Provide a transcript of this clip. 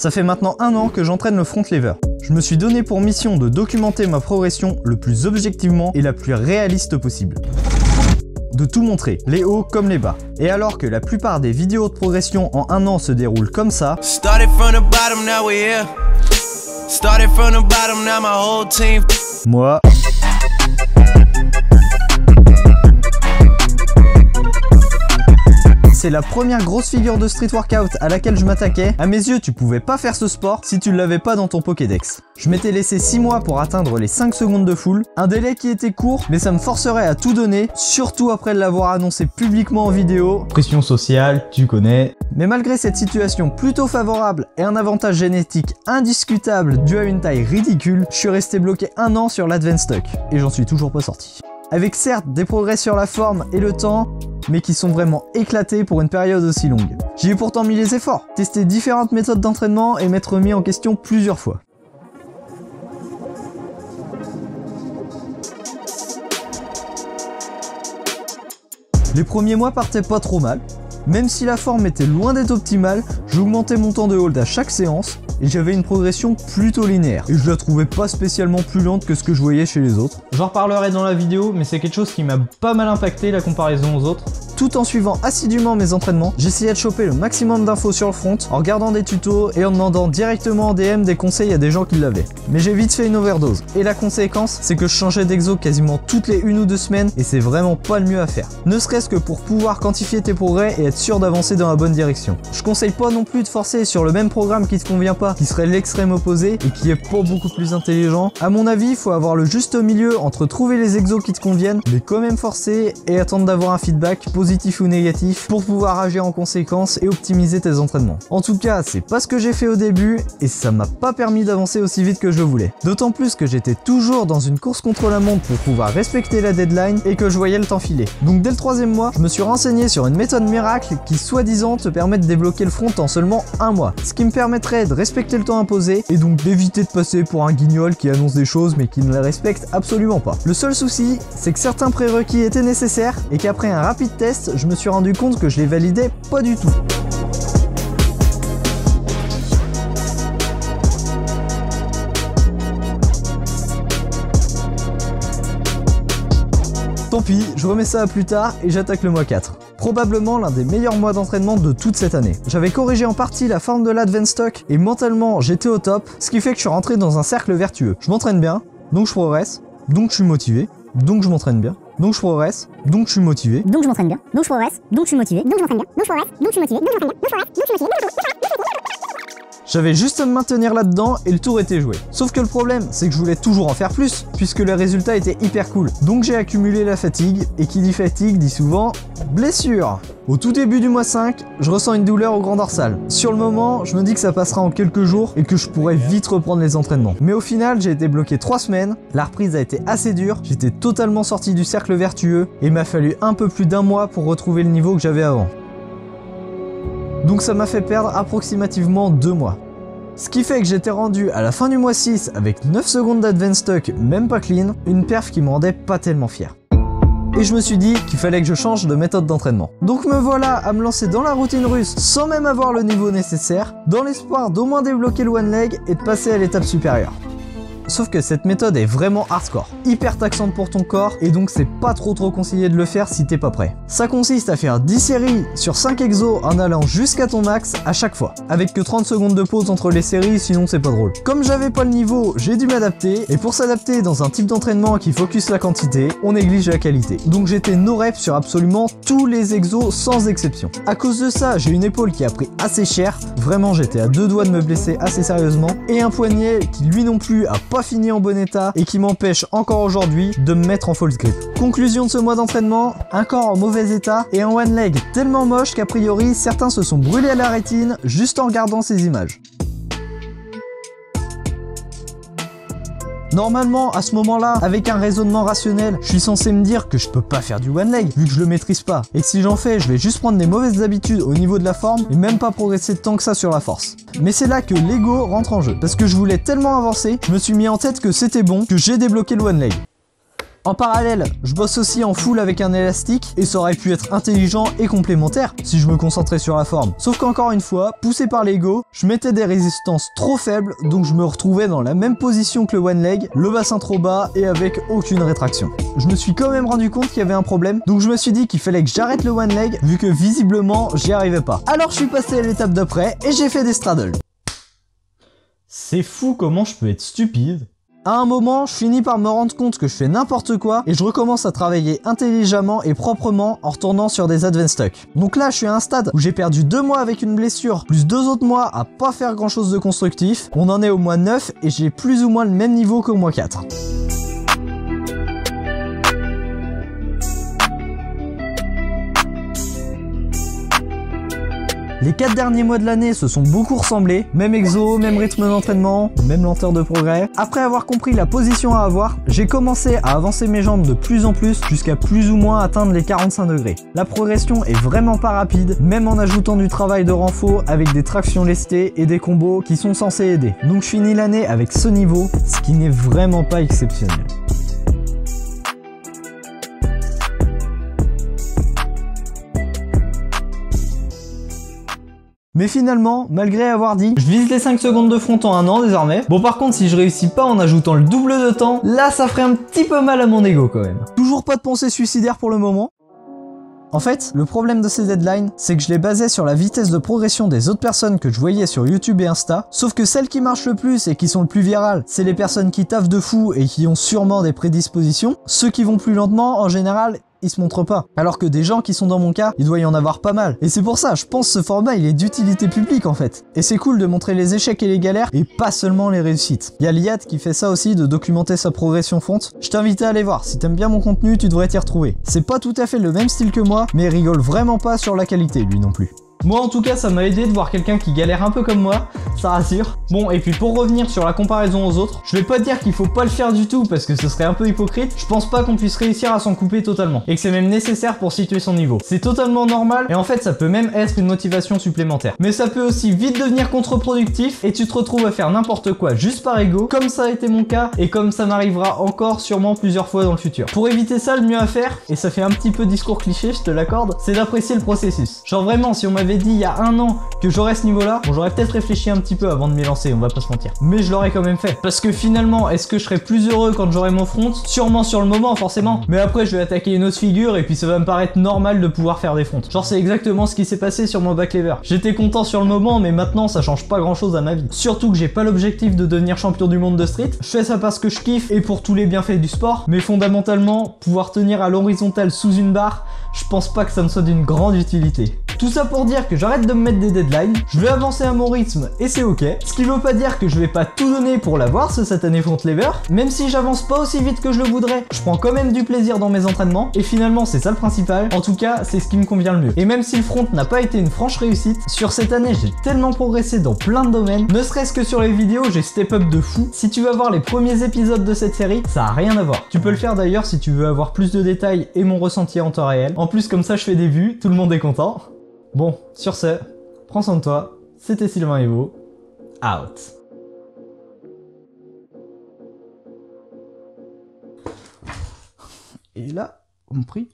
Ça fait maintenant 1 an que j'entraîne le front lever. Je me suis donné pour mission de documenter ma progression le plus objectivement et la plus réaliste possible. De tout montrer, les hauts comme les bas. Et alors que la plupart des vidéos de progression en 1 an se déroulent comme ça, moi, c'est la première grosse figure de street workout à laquelle je m'attaquais. À mes yeux, tu pouvais pas faire ce sport si tu l'avais pas dans ton Pokédex. Je m'étais laissé 6 mois pour atteindre les 5 secondes de full, un délai qui était court, mais ça me forcerait à tout donner, surtout après l'avoir annoncé publiquement en vidéo. Pression sociale, tu connais. Mais malgré cette situation plutôt favorable et un avantage génétique indiscutable dû à une taille ridicule, je suis resté bloqué 1 an sur l'Advanced Stock, et j'en suis toujours pas sorti. Avec certes des progrès sur la forme et le temps, mais qui sont vraiment éclatés pour une période aussi longue. J'y ai pourtant mis les efforts, testé différentes méthodes d'entraînement et m'être remis en question plusieurs fois. Les premiers mois partaient pas trop mal. Même si la forme était loin d'être optimale, j'augmentais mon temps de hold à chaque séance et j'avais une progression plutôt linéaire. Et je la trouvais pas spécialement plus lente que ce que je voyais chez les autres. J'en reparlerai dans la vidéo, mais c'est quelque chose qui m'a pas mal impacté la comparaison aux autres. Tout en suivant assidûment mes entraînements, j'essayais de choper le maximum d'infos sur le front, en regardant des tutos et en demandant directement en DM des conseils à des gens qui l'avaient. Mais j'ai vite fait une overdose, et la conséquence, c'est que je changeais d'exo quasiment toutes les 1 ou 2 semaines, et c'est vraiment pas le mieux à faire. Ne serait-ce que pour pouvoir quantifier tes progrès et être sûr d'avancer dans la bonne direction. Je conseille pas non plus de forcer sur le même programme qui te convient pas, qui serait l'extrême opposé et qui est pas beaucoup plus intelligent. À mon avis, il faut avoir le juste milieu entre trouver les exos qui te conviennent, mais quand même forcer et attendre d'avoir un feedback positif ou négatif pour pouvoir agir en conséquence et optimiser tes entraînements. En tout cas, c'est pas ce que j'ai fait au début et ça m'a pas permis d'avancer aussi vite que je le voulais. D'autant plus que j'étais toujours dans une course contre la montre pour pouvoir respecter la deadline et que je voyais le temps filer. Donc dès le 3e mois, je me suis renseigné sur une méthode miracle qui soi-disant te permet de débloquer le front en seulement 1 mois. Ce qui me permettrait de respecter le temps imposé et donc d'éviter de passer pour un guignol qui annonce des choses mais qui ne les respecte absolument pas. Le seul souci, c'est que certains prérequis étaient nécessaires et qu'après un rapide test, je me suis rendu compte que je les validais pas du tout. Tant pis, je remets ça à plus tard et j'attaque le mois 4. Probablement l'un des meilleurs mois d'entraînement de toute cette année. J'avais corrigé en partie la forme de l'Advanced Stock et mentalement j'étais au top, ce qui fait que je suis rentré dans un cercle vertueux. Je m'entraîne bien, donc je progresse, donc je suis motivé, donc je m'entraîne bien, donc je progresse, donc je suis motivé, donc je m'entraîne bien, donc je progresse, donc je suis motivé, donc je m'entraîne bien, donc je progresse, donc je suis motivé, donc je m'entraîne bien, donc je progresse, donc je suis motivé. J'avais juste à me maintenir là-dedans et le tour était joué. Sauf que le problème, c'est que je voulais toujours en faire plus, puisque les résultats étaient hyper cool. Donc j'ai accumulé la fatigue, et qui dit fatigue dit souvent blessure. Au tout début du mois 5, je ressens une douleur au grand dorsal. Sur le moment, je me dis que ça passera en quelques jours et que je pourrais vite reprendre les entraînements. Mais au final, j'ai été bloqué 3 semaines, la reprise a été assez dure, j'étais totalement sorti du cercle vertueux et il m'a fallu un peu plus d'1 mois pour retrouver le niveau que j'avais avant. Donc ça m'a fait perdre approximativement 2 mois. Ce qui fait que j'étais rendu à la fin du mois 6 avec 9 secondes d'Advanced Stock, même pas clean, une perf qui me rendait pas tellement fier. Et je me suis dit qu'il fallait que je change de méthode d'entraînement. Donc me voilà à me lancer dans la routine russe sans même avoir le niveau nécessaire, dans l'espoir d'au moins débloquer le one leg et de passer à l'étape supérieure. Sauf que cette méthode est vraiment hardcore, hyper taxante pour ton corps et donc c'est pas trop conseillé de le faire si t'es pas prêt. Ça consiste à faire 10 séries sur 5 exos en allant jusqu'à ton max à chaque fois, avec que 30 secondes de pause entre les séries sinon c'est pas drôle. Comme j'avais pas le niveau, j'ai dû m'adapter et pour s'adapter dans un type d'entraînement qui focus la quantité, on néglige la qualité. Donc j'étais no rep sur absolument tous les exos sans exception. À cause de ça, j'ai une épaule qui a pris assez cher, vraiment j'étais à 2 doigts de me blesser assez sérieusement et un poignet qui lui non plus a pas fini en bon état et qui m'empêche encore aujourd'hui de me mettre en false grip. Conclusion de ce mois d'entraînement, un corps en mauvais état et un one leg tellement moche qu'a priori certains se sont brûlés à la rétine juste en regardant ces images. Normalement, à ce moment-là, avec un raisonnement rationnel, je suis censé me dire que je peux pas faire du one leg, vu que je le maîtrise pas. Et que si j'en fais, je vais juste prendre des mauvaises habitudes au niveau de la forme, et même pas progresser tant que ça sur la force. Mais c'est là que l'ego rentre en jeu. Parce que je voulais tellement avancer, je me suis mis en tête que c'était bon, que j'ai débloqué le one leg. En parallèle, je bosse aussi en full avec un élastique et ça aurait pu être intelligent et complémentaire si je me concentrais sur la forme. Sauf qu'encore une fois, poussé par l'ego, je mettais des résistances trop faibles, donc je me retrouvais dans la même position que le one leg, le bassin trop bas et avec aucune rétraction. Je me suis quand même rendu compte qu'il y avait un problème, donc je me suis dit qu'il fallait que j'arrête le one leg vu que visiblement j'y arrivais pas. Alors je suis passé à l'étape d'après et j'ai fait des straddles. C'est fou comment je peux être stupide. À un moment, je finis par me rendre compte que je fais n'importe quoi et je recommence à travailler intelligemment et proprement en retournant sur des advanced stuck. Donc là, je suis à un stade où j'ai perdu 2 mois avec une blessure, plus 2 autres mois à pas faire grand chose de constructif. On en est au mois 9 et j'ai plus ou moins le même niveau qu'au mois 4. Les 4 derniers mois de l'année se sont beaucoup ressemblés, même exo, même rythme d'entraînement, même lenteur de progrès. Après avoir compris la position à avoir, j'ai commencé à avancer mes jambes de plus en plus jusqu'à plus ou moins atteindre les 45 degrés. La progression est vraiment pas rapide, même en ajoutant du travail de renfort avec des tractions lestées et des combos qui sont censés aider. Donc je finis l'année avec ce niveau, ce qui n'est vraiment pas exceptionnel. Mais finalement, malgré avoir dit, je vise les 5 secondes de front en 1 an désormais. Bon par contre, si je réussis pas en ajoutant le double de temps, là ça ferait un petit peu mal à mon ego quand même. Toujours pas de pensée suicidaire pour le moment. En fait, le problème de ces deadlines, c'est que je les basais sur la vitesse de progression des autres personnes que je voyais sur YouTube et Insta, sauf que celles qui marchent le plus et qui sont le plus virales, c'est les personnes qui taffent de fou et qui ont sûrement des prédispositions. Ceux qui vont plus lentement, en général, ils se montrent pas. Alors que des gens qui sont dans mon cas, il doit y en avoir pas mal. Et c'est pour ça, je pense que ce format, il est d'utilité publique en fait. Et c'est cool de montrer les échecs et les galères, et pas seulement les réussites. Il y a Liat qui fait ça aussi, de documenter sa progression fonte. Je t'invite à aller voir, si t'aimes bien mon contenu, tu devrais t'y retrouver. C'est pas tout à fait le même style que moi, mais il rigole vraiment pas sur la qualité, lui non plus. Moi en tout cas ça m'a aidé de voir quelqu'un qui galère un peu comme moi, ça rassure. Bon et puis pour revenir sur la comparaison aux autres, je vais pas dire qu'il faut pas le faire du tout parce que ce serait un peu hypocrite, je pense pas qu'on puisse réussir à s'en couper totalement et que c'est même nécessaire pour situer son niveau. C'est totalement normal et en fait ça peut même être une motivation supplémentaire. Mais ça peut aussi vite devenir contre-productif et tu te retrouves à faire n'importe quoi juste par ego, comme ça a été mon cas et comme ça m'arrivera encore sûrement plusieurs fois dans le futur. Pour éviter ça, le mieux à faire, et ça fait un petit peu discours cliché, je te l'accorde, c'est d'apprécier le processus. Genre vraiment si on m'avait dit il y a 1 an que j'aurais ce niveau là, bon j'aurais peut-être réfléchi un petit peu avant de m'y lancer, on va pas se mentir. Mais je l'aurais quand même fait. Parce que finalement, est-ce que je serais plus heureux quand j'aurai mon front? Sûrement sur le moment forcément. Mais après je vais attaquer une autre figure et puis ça va me paraître normal de pouvoir faire des fronts. Genre c'est exactement ce qui s'est passé sur mon back lever. J'étais content sur le moment mais maintenant ça change pas grand chose à ma vie. Surtout que j'ai pas l'objectif de devenir champion du monde de street. Je fais ça parce que je kiffe et pour tous les bienfaits du sport. Mais fondamentalement, pouvoir tenir à l'horizontale sous une barre, je pense pas que ça me soit d'une grande utilité. Tout ça pour dire que j'arrête de me mettre des deadlines, je vais avancer à mon rythme et c'est ok. Ce qui veut pas dire que je vais pas tout donner pour l'avoir ce satané front lever. Même si j'avance pas aussi vite que je le voudrais, je prends quand même du plaisir dans mes entraînements et finalement c'est ça le principal. En tout cas, c'est ce qui me convient le mieux. Et même si le front n'a pas été une franche réussite, sur cette année j'ai tellement progressé dans plein de domaines, ne serait-ce que sur les vidéos j'ai step up de fou. Si tu veux voir les premiers épisodes de cette série, ça a rien à voir. Tu peux le faire d'ailleurs si tu veux avoir plus de détails et mon ressenti en temps réel. En plus comme ça je fais des vues, tout le monde est content. Bon, sur ce, prends soin de toi, c'était Sylvain Evo, out. Et là, on prie.